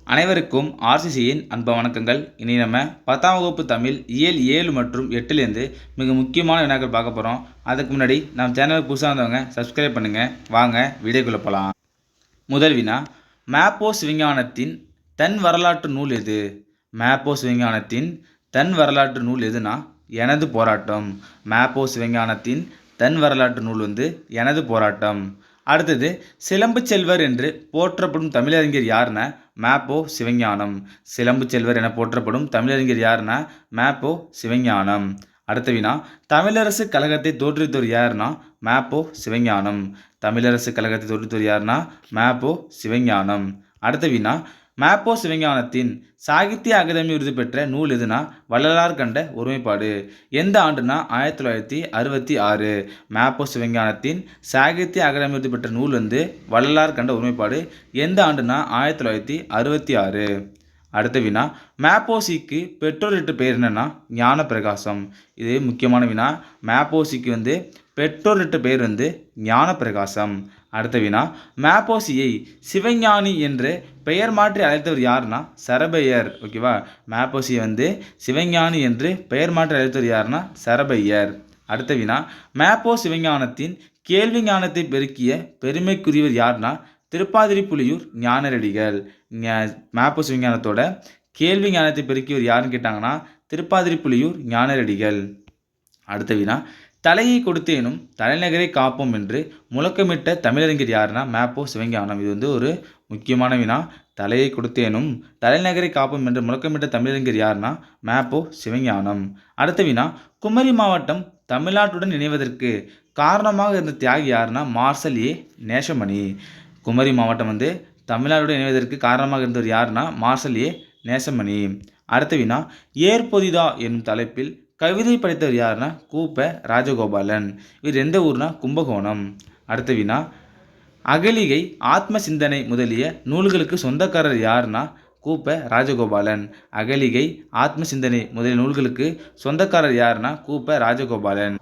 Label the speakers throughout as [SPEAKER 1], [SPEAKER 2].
[SPEAKER 1] அனைவருக்கும் ஆர்சிசியின் அன்பு வணக்கங்கள். இனி நம்ம 10ஆம் வகுப்பு தமிழ் இயல் 7 மற்றும் 8லேருந்து மிக முக்கியமான வினாக்கள் பார்க்க போகிறோம். அதுக்கு முன்னாடி நம்ம சேனலுக்கு புதுசாக வந்தவங்க சப்ஸ்கிரைப் பண்ணுங்கள். வாங்க வீடியோக்குள்ளே போகலாம். முதல் வினா, மாப்போஸ் விஞ்ஞானத்தின் தன் வரலாற்று நூல் எது? மாப்போஸ் விஞ்ஞானத்தின் தன் வரலாற்று நூல் எதுனா எனது போராட்டம். மாப்போஸ் விஞ்ஞானத்தின் தன் வரலாற்று நூல் எனது போராட்டம். அடுத்தது, சிலம்பு செல்வர் என்று போற்றப்படும் தமிழறிஞர் யாருன்னா மாப்போ சிவஞானம். சிலம்பு செல்வர் என போற்றப்படும் தமிழறிஞர் யாருன்னா மாப்போ சிவஞானம். அடுத்த வினா, தமிழரசு கழகத்தை தோற்றுவித்தவர் யாருன்னா மாப்போ சிவஞானம். தமிழரசு கழகத்தை தோற்றுவித்தவர் யாருன்னா மாப்போ சிவஞானம். அடுத்த வினா, மாப்போ சிவஞானத்தின் சாகித்ய அகாதமி விருது பெற்ற நூல் எதுனா வள்ளலார் கண்ட ஒருமைப்பாடு. எந்த ஆண்டுனா 1966. மாப்போ சிவஞானத்தின் சாகித்ய அகாதமி விருது பெற்ற நூல் வள்ளலார் கண்ட ஒருமைப்பாடு. எந்த ஆண்டுனா 1966. அடுத்த வினா, மாப்போசிக்கு பெற்றோரிட்ட பெயர் என்னன்னா ஞான பிரகாசம். இது முக்கியமான வினா. மாப்போசிக்கு பெற்றோரிட்ட பெயர் ஞான பிரகாசம். அடுத்த வினா, மாப்போசியை சிவஞானி என்று பெயர் மாற்றி அழைத்தவர் யாருன்னா சரபையர். ஓகேவா, மாப்போசியை சிவஞானி என்று பெயர் மாற்றி அழைத்தவர் யாருன்னா சரபையர். அடுத்த வினா, மாப்போ சிவஞானத்தின் கேள்வி ஞானத்தை பெருக்கிய பெருமைக்குரியவர் யாருன்னா திருப்பாதிரிப்புலியூர் ஞானரடிகள். மாப்போ சிவஞானத்தோட கேள்வி ஞானத்தை பெருக்கியவர் யாருன்னு கேட்டாங்கன்னா திருப்பாதிரிப்புலியூர் ஞானரடிகள். அடுத்த வினா, தலையை கொடுத்தேனும் தலைநகரை காப்போம் என்று முழக்கமிட்ட தமிழறிஞர் யாருன்னா மாப்போ சிவஞானம். இது ஒரு முக்கியமான வினா. தலையை கொடுத்தேனும் தலைநகரை காப்போம் என்று முழக்கமிட்ட தமிழறிஞர் யாருன்னா மாப்போ சிவஞானம். அடுத்த வினா, குமரி மாவட்டம் தமிழ்நாட்டுடன் இணைவதற்கு காரணமாக இருந்த தியாகி யாருன்னா மார்சல் ஏ நேசமணி. குமரி மாவட்டம் தமிழ்நாட்டுடன் இணைவதற்கு காரணமாக இருந்தவர் யாருன்னா மார்சல் ஏ நேசமணி. அடுத்த வினா, ஏற்பொதிதா என்னும் தலைப்பில் கவிதை படைத்தவர் யாருன்னா கூப்ப ராஜகோபாலன். இவர் எந்த ஊர்னா கும்பகோணம். அடுத்த வினா, அகலிகை ஆத்ம சிந்தனை முதலிய நூல்களுக்கு சொந்தக்காரர் யாருன்னா கூப்ப ராஜகோபாலன். அகலிகை ஆத்ம சிந்தனை முதலிய நூல்களுக்கு சொந்தக்காரர் யாருன்னா கூப்ப ராஜகோபாலன்.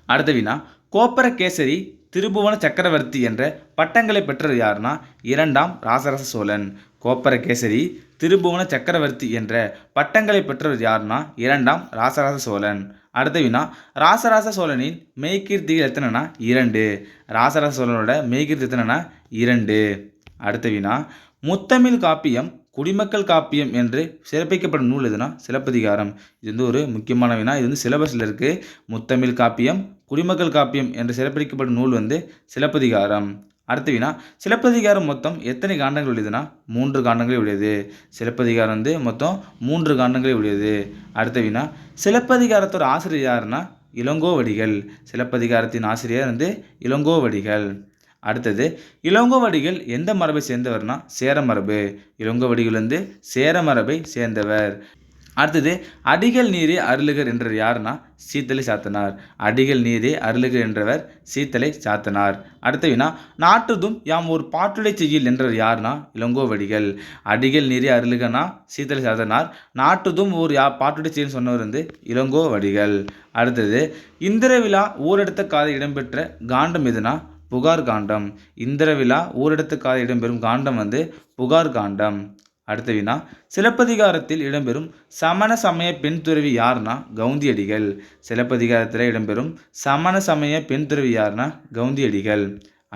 [SPEAKER 1] அடுத்த வினா, கோப்பரகேசரி திருபுவன சக்கரவர்த்தி என்ற பட்டங்களை பெற்றவர் யாருன்னா 2ஆம் ராசராச சோழன். கோப்பரகேசரி திருபுவன சக்கரவர்த்தி என்ற பட்டங்களை பெற்றவர் யாருன்னா 2ஆம் ராசராச சோழன். அடுத்த வினா, ராசராச சோழனின் மெய்கீர்த்திகள் எத்தனைனா 2. ராசராச சோழனோட மெய்கீர்த்தி எத்தனைனா 2. அடுத்த வினா, முத்தமிழ் காப்பியம் குடிமக்கள் காப்பியம் என்று சிறப்பிக்கப்படும் நூல் எதுனா சிலப்பதிகாரம். இது ஒரு முக்கியமான வினா. இது சிலபஸில் இருக்குது. முத்தமிழ் காப்பியம் குடிமக்கள் காப்பியம் என்று சிறப்பிக்கப்படும் நூல் சிலப்பதிகாரம். அடுத்த வினா, சிலப்பதிகாரம் மொத்தம் எத்தனை காண்டங்கள் உடையதுன்னா 3 காண்டங்களை உடையது. சிலப்பதிகாரம் மொத்தம் 3 காண்டங்களை உடையது. அடுத்த வினா, சிலப்பதிகாரத்தோட ஆசிரியர் யாருன்னா இளங்கோவடிகள். சிலப்பதிகாரத்தின் ஆசிரியர் இளங்கோவடிகள். அடுத்தது, இளங்கோவடிகள் எந்த மரபை சேர்ந்தவர்னா சேர மரபு. இளங்கோவடிகள் சேர மரபை சேர்ந்தவர். அடுத்தது, அடிகள் நீரே அருளுகர் என்றவர் யாருன்னா சீத்தலை சாத்தனார். அடிகள் நீரே அருளுகர் என்றவர் சீத்தலை சாத்தனார். அடுத்த வினா, நாட்டுதும் யாம் ஒரு பாட்டுடை செய்யில் என்றவர் யாருன்னா இளங்கோவடிகள். அடிகள் நீரே அருளுகனா சீத்தலை சாத்தனார். நாட்டுதும் ஒரு பாட்டுடை செய்யில் சொன்னவர் இளங்கோவடிகள். அடுத்தது, இந்திர விழா ஊரெடுத்த காதை இடம்பெற்ற காண்டம் எதுனா புகார் காண்டம். இந்திர விழா ஊரெடுத்த காதை இடம்பெறும் காண்டம் புகார் காண்டம். அடுத்த வினா, சிலப்பதிகாரத்தில் இடம்பெறும் சமண சமய பெண் துறவி யாருன்னா கவுந்தியடிகள். சிலப்பதிகாரத்தில் இடம்பெறும் சமண சமய பெண் துறவி யாருன்னா கவுந்தியடிகள்.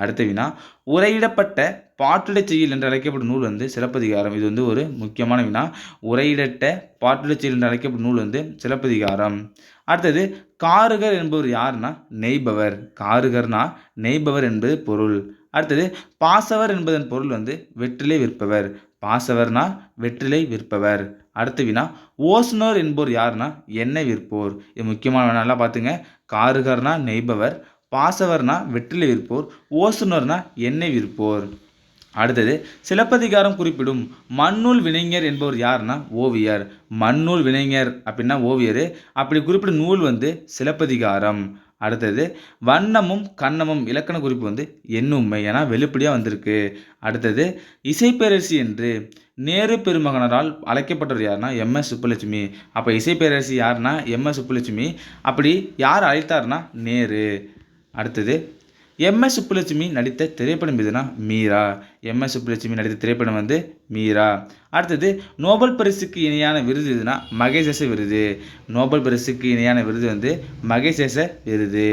[SPEAKER 1] அடுத்த வினா, உரையிடப்பட்ட பாட்டுடை செய்யுள் என்று அழைக்கப்படும் நூல் சிலப்பதிகாரம். இது ஒரு முக்கியமான வினா. உரையிடட்ட பாட்டுடை செய்யுள் என்று அழைக்கப்படும் நூல் சிலப்பதிகாரம். அடுத்தது, காருகர் என்பவர் யாருன்னா நெய்பவர். காருகர்னா நெய்பவர் என்பது பொருள். அடுத்தது, பாசவர் என்பதன் பொருள் வெற்றிலை விற்பவர். பாசவர்னா வெற்றிலை விற்பவர். அடுத்த வினா, ஓசுனர் என்போர் யாருன்னா எண்ணெய் விற்போர். இது முக்கியமான நல்லா பார்த்துங்க. காருகர்னா நெய்பவர், பாசவர்னா வெற்றிலை விற்போர், ஓசுனர்னா எண்ணெய் விற்போர். அடுத்தது, சிலப்பதிகாரம் குறிப்பிடும் மண்ணூல் வினைஞர் என்பவர் யாருன்னா ஓவியர். மண்ணூல் வினைஞர் அப்படின்னா ஓவியர். அப்படி குறிப்பிடும் நூல் சிலப்பதிகாரம். அடுத்தது, வண்ணமும் கண்ணமும் இலக்கண குறிப்பு எண்ணுமை. ஏன்னா வெளிப்படையாக வந்திருக்கு. அடுத்தது, இசைப்பேரரசி என்று நேரு பெருமகனரால் அழைக்கப்பட்டவர் யாருன்னா எம்.எஸ். சுப்புலட்சுமி. அப்போ இசைப்பேரரசி யாருன்னா எம்.எஸ். சுப்புலட்சுமி. அப்படி யார் அழைத்தார்னா நேரு. அடுத்தது, எம்.எஸ். சுப்புலட்சுமி நடித்த திரைப்படம் எதுனா மீரா. எம்.எஸ். சுப்புலட்சுமி நடித்த திரைப்படம் வந்து மீரா. அடுத்தது நோபல் பரிசுக்கு இணையான விருது எதுனா மகசேசே விருது. நோபல் பரிசுக்கு இணையான விருது வந்து மகசேசே விருது.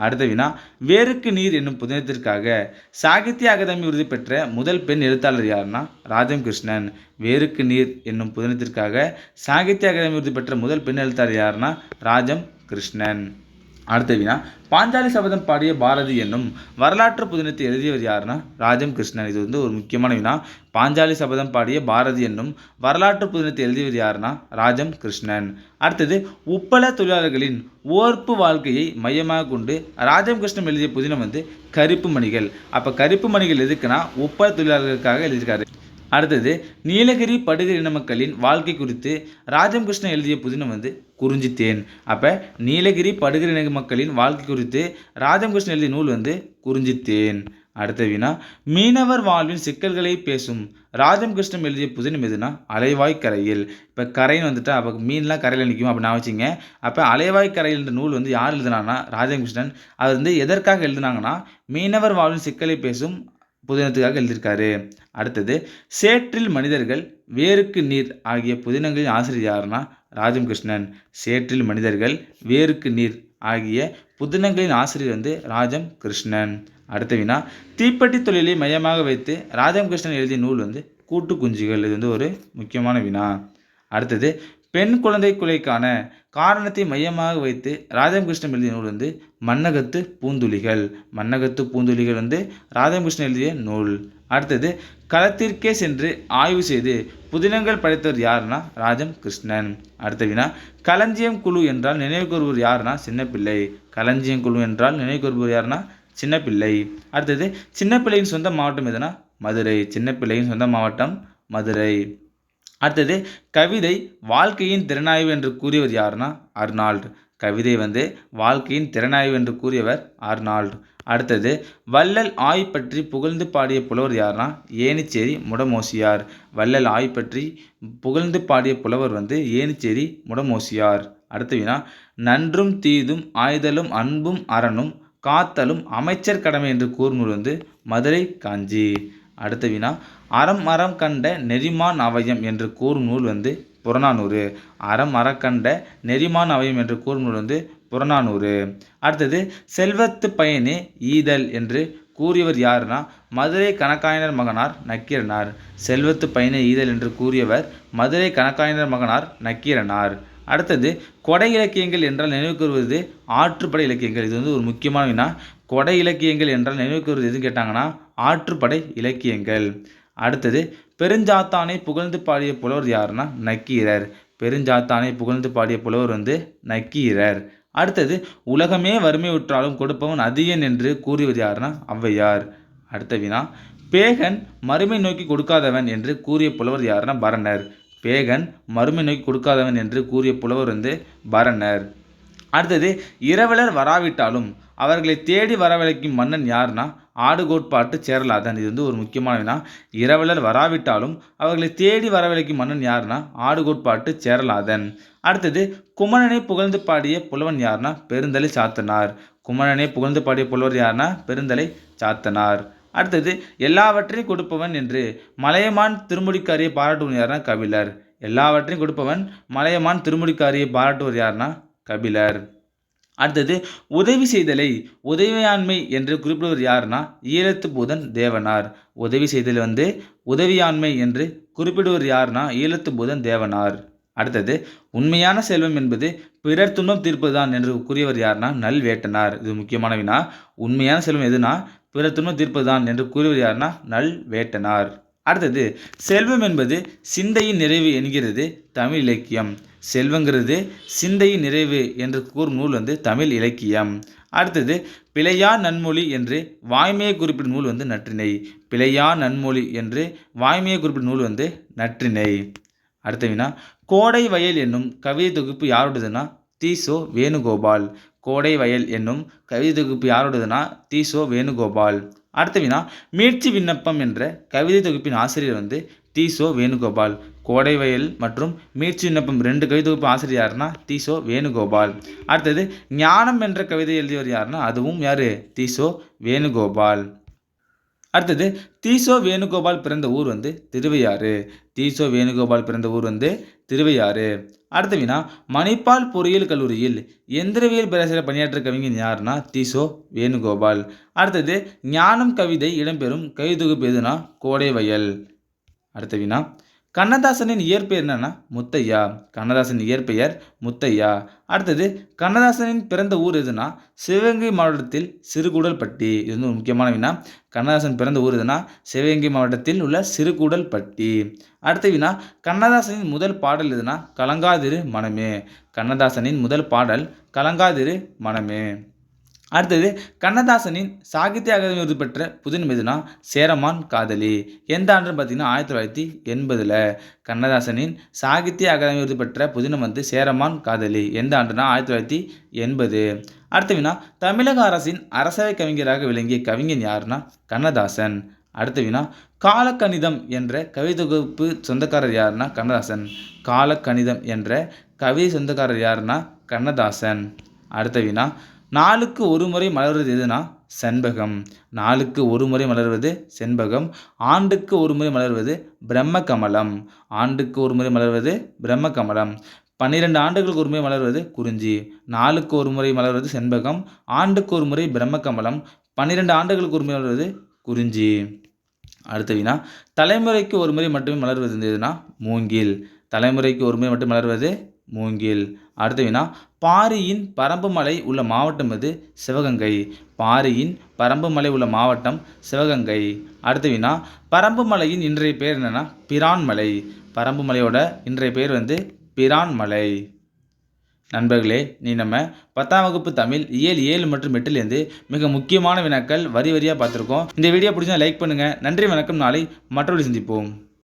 [SPEAKER 1] அடுத்த வினா வேருக்கு நீர் என்னும் புதினத்திற்காக சாகித்ய அகாதமி விருது பெற்ற முதல் பெண் எழுத்தாளர் யாருன்னா ராஜம் கிருஷ்ணன். வேருக்கு நீர் என்னும் புதினத்திற்காக சாகித்ய அகாதமி விருது பெற்ற முதல் பெண் எழுத்தாளர் யாருன்னா ராஜம் கிருஷ்ணன். அடுத்த வினா பாஞ்சாலி சபதம் பாடிய பாரதி என்னும் வரலாற்று புதினத்தை எழுதியவர் யாருன்னா ராஜம் கிருஷ்ணன். இது வந்து ஒரு முக்கியமான வினா. பாஞ்சாலி சபதம் பாடிய பாரதி என்னும் வரலாற்று புதினத்தை எழுதியவர் யாருன்னா ராஜம் கிருஷ்ணன். அடுத்தது உப்பள தொழிலாளர்களின் ஓர்ப்பு வாழ்க்கையை மையமாக கொண்டு ராஜம் கிருஷ்ணன் எழுதிய புதினம் வந்து கருப்பு மணிகள். அப்போ கருப்பு மணிகள் எதுக்குன்னா உப்பள தொழிலாளர்களுக்காக எழுதியிருக்காரு. அடுத்தது நீலகிரி படுகர் இன மக்களின் வாழ்க்கை குறித்து ராஜம் கிருஷ்ணன் எழுதிய புதினம் வந்து குறிஞ்சித்தேன். அப்போ நீலகிரி படுகர் இன மக்களின் வாழ்க்கை குறித்து ராஜம் கிருஷ்ணன் எழுதிய நூல் வந்து குறிஞ்சித்தேன். அடுத்த வினா மீனவர் வாழ்வின் சிக்கல்களை பேசும் ராஜம் கிருஷ்ணன் எழுதிய புதினம் எதுனா அலைவாய் கரையில். இப்போ கரைன்னு வந்துட்டு அப்போ மீன்லாம் கரையில் நிற்கும் அப்படி நான் வச்சுங்க. அப்போ அலைவாய் கரையில் என்ற நூல் வந்து யார் எழுதினாங்கன்னா ராஜம் கிருஷ்ணன். அது வந்து எதற்காக எழுதினாங்கன்னா மீனவர் வாழ்வின் சிக்கலை பேசும் புதினத்துக்காக எழுதியிருக்காரு. அடுத்தது சேற்றில் மனிதர்கள் வேருக்கு நீர் ஆகிய புதினங்களின் ஆசிரியர் யாருன்னா ராஜம் கிருஷ்ணன். சேற்றில் மனிதர்கள் வேருக்கு நீர் ஆகிய புதினங்களின் ஆசிரியர் வந்து ராஜம் கிருஷ்ணன். அடுத்த வினா தீப்பெட்டி தொழிலை மையமாக வைத்து ராஜம் கிருஷ்ணன் எழுதிய நூல் வந்து கூட்டு குஞ்சுகள். இது வந்து ஒரு முக்கியமான வினா. அடுத்தது பெண் குழந்தை கொலைக்கான காரணத்தை மையமாக வைத்து ராஜம் கிருஷ்ணன் எழுதிய நூல் வந்து மன்னகத்து பூந்துளிகள். மன்னகத்து பூந்துளிகள் வந்து ராஜம் கிருஷ்ணன் எழுதிய நூல். அடுத்தது களத்திற்கே சென்று ஆய்வு செய்து புதினங்கள் படைத்தவர் யாருன்னா ராஜம் கிருஷ்ணன். அடுத்த வினா களஞ்சியம் குழு என்றால் நினைவு கூறுவர் யாருன்னா சின்னப்பிள்ளை. களஞ்சியம் குழு என்றால் நினைவு கூறுவர் யாருன்னா சின்னப்பிள்ளை. அடுத்தது சின்னப்பிள்ளையின் சொந்த மாவட்டம் எதுனா மதுரை. சின்னப்பிள்ளையின் சொந்த மாவட்டம் மதுரை. அடுத்தது கவிதை வாழ்க்கையின் திறனாய்வு என்று கூறியவர் யாருன்னா அர்னால்டு. கவிதை வந்து வாழ்க்கையின் திறனாய்வு என்று கூறியவர் அர்னால்டு. அடுத்தது வள்ளல் ஆய் பற்றி புகழ்ந்து பாடிய புலவர் யாருன்னா ஏனிச்சேரி முடமோசியார். வள்ளல் ஆய் பற்றி புகழ்ந்து பாடிய புலவர் வந்து ஏனிச்சேரி முடமோசியார். அடுத்த வினா நன்றும் தீதும் ஆய்தலும் அன்பும் அறனும் காத்தலும் அமைச்சர் கடமை என்று கூறுநூல் வந்து மதுரை காஞ்சி. அடுத்த வினா அறம் அறம் கண்ட நெறிமான் அவயம் என்று கூறும் நூல் வந்து புறநானூறு. அறம் அறக்கண்ட நெறிமான் அவயம் என்று கூறும் நூல் வந்து புறநானூறு. அடுத்தது செல்வத்து பயனே ஈதல் என்று கூறியவர் யாருன்னா மதுரை கணக்காயனர் மகனார் நக்கீரனார். செல்வத்து பயனே ஈதல் என்று கூறியவர் மதுரை கணக்காயனர் மகனார் நக்கீரனார். அடுத்தது கொடை இலக்கியங்கள் என்றால் நினைவு கூறுவது ஆற்றுப்படை இலக்கியங்கள். இது வந்து ஒரு முக்கியமான வினா. கொடை இலக்கியங்கள் என்றால் நினைவு கூறுவது எதுன்னு கேட்டாங்கன்னா ஆற்றுப்படை இலக்கியங்கள். அடுத்தது பெருஞ்சாத்தானை புகழ்ந்து பாடிய புலவர் யாருன்னா நக்கீரர். பெருஞ்சாத்தானை புகழ்ந்து பாடிய புலவர் வந்து நக்கீரர். அடுத்தது உலகமே வறுமை உற்றாலும் கொடுப்பவன் அதியன் என்று கூறியவர் யாருன்னா ஔவையார். அடுத்த வினா பேகன் மறுமை நோக்கி கொடுக்காதவன் என்று கூறிய புலவர் யாருன்னா பரணர். பேகன் மறுமை நோக்கி கொடுக்காதவன் என்று கூறிய புலவர் வந்து பரணர். அடுத்தது இரவலர் வராவிட்டாலும் அவர்களை தேடி வரவழைக்கும் மன்னன் யாருன்னா ஆடுகோட்பாட்டு சேரலாதன். இது வந்து ஒரு முக்கியமான வினா. இரவலர் வராவிட்டாலும் அவர்களை தேடி வரவழைக்கும் மன்னன் யாருன்னா ஆடுகோட்பாட்டு சேரலாதன். அடுத்தது குமணனை புகழ்ந்து பாடிய புலவன் யாருன்னா பெருந்தலை சாத்தனார். குமணனை புகழ்ந்து பாடிய புலவர் யாருன்னா பெருந்தலை சாத்தனார். அடுத்தது எல்லாவற்றையும் கொடுப்பவன் என்று மலையமான் திருமுடிக்காரியை பாராட்டுவன் யாருன்னா கபிலர். எல்லாவற்றையும் கொடுப்பவன் மலையமான் திருமுடிக்காரியை பாராட்டுவர் யாருன்னா கபிலர். அடுத்தது உதவி செய்தலை உதவியாண்மை என்று குறிப்பிடுவர் யாருன்னா ஈழத்து பூதன் தேவனார். உதவி செய்தல் வந்து உதவியாண்மை என்று குறிப்பிடுவர் யாருன்னா ஈழத்து பூதன் தேவனார். அடுத்தது உண்மையான செல்வம் என்பது பிறர் துன்பம் தீர்ப்பதுதான் என்று கூறியவர் யாருன்னா நல்வேட்டனார். இது முக்கியமான வினா. உண்மையான செல்வம் எதுனா பிறர் துன்பம் தீர்ப்பதுதான் என்று கூறியவர் யாருன்னா நல்வேட்டனார். அடுத்தது செல்வம் என்பது சிந்தையின் நிறைவு என்கிறது தமிழ் இலக்கியம். செல்வங்கிறது சிந்தையின் நிறைவு என்று கூறும் நூல் வந்து தமிழ் இலக்கியம். அடுத்தது பிழையா நன்மொழி என்று வாய்மையை குறிப்பிடும் நூல் வந்து நற்றிணை. பிழையா நன்மொழி என்று வாய்மையை குறிப்பிடும் நூல் வந்து நற்றிணை. அடுத்த வினா கோடை வயல் என்னும் கவிதை தொகுப்பு யாரோடதுன்னா தீசோ வேணுகோபால். கோடை வயல் என்னும் கவிதை தொகுப்பு யாரோடதுன்னா தீசோ வேணுகோபால். அடுத்த வினா மீட்சி விண்ணப்பம் என்ற கவிதை தொகுப்பின் ஆசிரியர் வந்து தீசோ வேணுகோபால். கோடைவயல் மற்றும் மீட்சி விண்ணப்பம் 2 கவிதை ஆசிரியர் யாருன்னா தீசோ வேணுகோபால். அடுத்தது ஞானம் என்ற கவிதை எழுதியவர் யாருன்னா அதுவும் யாரு தீசோ வேணுகோபால். அடுத்தது தீசோ வேணுகோபால் பிறந்த ஊர் வந்து திருவையாறு. தீசோ வேணுகோபால் பிறந்த ஊர் வந்து திருவையாறு. அடுத்த வினா மணிப்பால் பொறியியல் கல்லூரியில் எந்திரவியல் பேராசிரியர் பணியாற்ற கவிஞர் யாருன்னா தீசோ வேணுகோபால். அடுத்தது ஞானம் கவிதை இடம்பெறும் கவிதை தொகுப்பு எதுனா கோடைவயல். அடுத்த வினா கண்ணதாசனின் இயற்பெயர் என்னன்னா முத்தையா. கண்ணதாசனின் இயற்பெயர் முத்தையா. அடுத்தது கண்ணதாசனின் பிறந்த ஊர் எதுனா சிவகங்கை மாவட்டத்தில் சிறுகூடல்பட்டி. இது வந்து ஒரு முக்கியமான வினா. கண்ணதாசன் பிறந்த ஊர் எதுனா சிவகங்கை மாவட்டத்தில் உள்ள சிறுகூடல்பட்டி. அடுத்த வினா கண்ணதாசனின் முதல் பாடல் எதுனா கலங்காதிரு மனமே. கண்ணதாசனின் முதல் பாடல் கலங்காதிரு மனமே. அடுத்தது கண்ணதாசனின் சாகித்ய அகாதமி விருது பெற்ற புதினம் எதுனா சேரமான் காதலி. எந்த ஆண்டுன்னு பார்த்தீங்கன்னா 1980. கண்ணதாசனின் சாகித்ய அகாதமி விருது பெற்ற புதினம் வந்து சேரமான் காதலி. எந்த ஆண்டுனா 1980. அடுத்த வினா தமிழக அரசின் அரசவை கவிஞராக விளங்கிய கவிஞன் யாருன்னா கண்ணதாசன். அடுத்த வினா காலக்கணிதம் என்ற கவிதை தொகுப்பு சொந்தக்காரர் யாருன்னா கண்ணதாசன். காலக்கணிதம் என்ற கவிதை சொந்தக்காரர் யாருன்னா கண்ணதாசன். அடுத்த வினா நாளுக்கு ஒரு முறை மலர்வது எதுனா செண்பகம். நாளுக்கு ஒரு முறை மலர்வது செண்பகம். ஆண்டுக்கு ஒரு முறை மலர்வது பிரம்ம கமலம். ஆண்டுக்கு ஒரு முறை மலர்வது பிரம்ம கமலம். 12 ஆண்டுகளுக்கு ஒரு முறை மலர்வது குறிஞ்சி. நாளுக்கு ஒரு முறை மலர்வது செண்பகம். ஆண்டுக்கு ஒரு முறை பிரம்ம கமலம். 12 ஆண்டுகளுக்கு ஒரு முறை மலர்வது குறிஞ்சி. அடுத்த வினா தலைமுறைக்கு ஒரு முறை மட்டுமே மலர்வது எதுனா மூங்கில். தலைமுறைக்கு ஒரு முறை மட்டும் மலர்வது மூங்கில். அடுத்த வினா பாரியின் பரம்புமலை உள்ள மாவட்டம் எது சிவகங்கை. பாரியின் பரம்புமலை உள்ள மாவட்டம் சிவகங்கை. அடுத்த வினா பரம்புமலையின் இன்றைய பெயர் என்னன்னா பிரான்மலை. பரம்புமலையோட இன்றைய பெயர் வந்து பிரான்மலை. நண்பர்களே நீ நம்ம 10ஆம் வகுப்பு தமிழ் இயல் 7 மற்றும் 8லேருந்து மிக முக்கியமான வினாக்கள் வரி வரியாக பார்த்துருக்கோம். இந்த வீடியோ பிடிச்சா லைக் பண்ணுங்கள். நன்றி வணக்கம். நாளை மற்றொரு சந்திப்போம்.